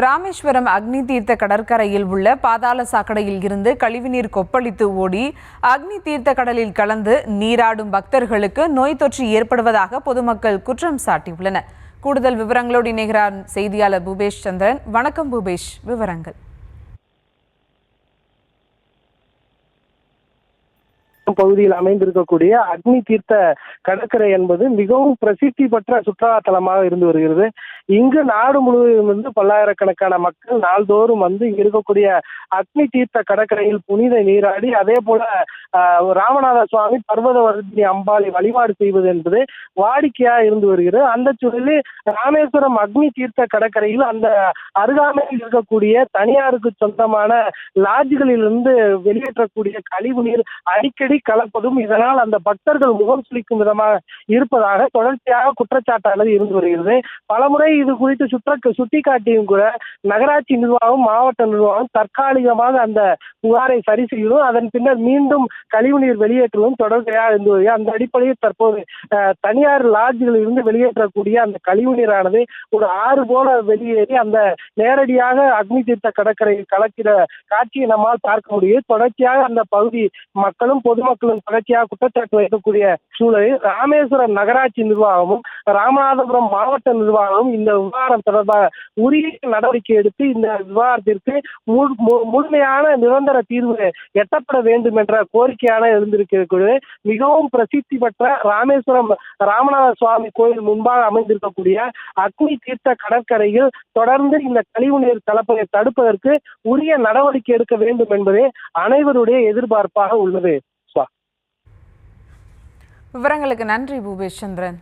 ராமேஸ்வரம் அக்னி தீர்த்த கடற்கரையில் உள்ள பாதாள சாக்கடையில் இருந்து கழிவுநீர் கொப்பளித்து ஓடி அக்னி தீர்த்த கடலில் கலந்து நீராடும் பக்தர்களுக்கு நோய் தொற்று ஏற்படுவதாக பொதுமக்கள் குற்றம் சாட்டியுள்ளனர். கூடுதல் விவரங்களோடு இணைகிறார் செய்தியாளர் பூபேஷ் சந்திரன். வணக்கம் பூபேஷ், விவரங்கள். பகுதியில் அமைந்திருக்கக்கூடிய அக்னி தீர்த்த கடற்கரை என்பது மிகவும் பிரசித்தி பெற்ற சுற்றுலா தலமாக இருந்து வருகிறது. இங்கு நாடு முழுவதும் இருந்து பல்லாயிரக்கணக்கான மக்கள் நாள்தோறும் வந்து இங்க இருக்கக்கூடிய அக்னி தீர்த்த கடற்கரையில் புனித நீராடி அதே போல ராமநாத சுவாமி பர்வதவர்தினி அம்பாளை வழிபாடு செய்வது என்பது வாடிக்கையாக இருந்து வருகிறது. அந்த சூழலில் ராமேஸ்வரம் அக்னி தீர்த்த கடற்கரையில் அந்த அருகாமையில் இருக்கக்கூடிய தனியாருக்கு சொந்தமான லாட்ஜ்களிலிருந்து வெளியேற்றக்கூடிய கழிவு நீர் அடிக்கடி கலப்பதும் இதனால் அந்த பக்தர்கள் முகம் சுளிக்கும் விதமாக இருப்பதாக தொடர்ச்சியாக குற்றச்சாட்டானது இருந்து வருகிறது. பலமுறை இது குறித்து சுட்டிக்காட்டியும் கூட நகராட்சி நிர்வாகம் மாவட்ட நிர்வாகம் தற்காலிகமாக அந்த புகாரை சரி செய்வதும் அதன் பின்னர் மீண்டும் கழிவுநீர் வெளியேற்றுவதும் தொடர்ச்சியாக இருந்து வருகிறது. அந்த அடிப்படையில் தற்போது தனியார் லாட்ஜ்களில் இருந்து வெளியேற்றக்கூடிய அந்த கழிவுநீரானது ஒரு ஆறு போல வெளியேறி அந்த நேரடியாக அக்னி தீர்த்த கடற்கரையில் கலக்கிற காட்சியை நம்மால் பார்க்க முடியும். தொடர்ச்சியாக அந்த பகுதி மக்களும் பொதுமக்களும் தொடர்ச்சியாக குற்றச்சாட்டு வைக்கக்கூடிய சூழலில் ராமேஸ்வரம் நகராட்சி நிர்வாகமும் ராமநாதபுரம் மாவட்ட நிர்வாகமும் இந்த விவகாரம் தொடர்பாக உரிய நடவடிக்கை எடுத்து இந்த விவகாரத்திற்கு முழுமையான நிரந்தர தீர்வு எட்டப்பட வேண்டும் என்ற கோரிக்கையான எழுந்திருக்கிறது. மிகவும் பிரசித்தி பெற்ற ராமேஸ்வரம் ராமநாத சுவாமி கோயில் முன்பாக அமைந்திருக்கக்கூடிய அக்னி தீர்த்த கடற்கரையில் தொடர்ந்து இந்த கழிவு நீர் கலப்பதை தடுப்பதற்கு உரிய நடவடிக்கை எடுக்க வேண்டும் என்பதே அனைவருடைய எதிர்பார்ப்பாக உள்ளது. விவரங்களுக்கு நன்றி பூபேஷ் சந்திரன்.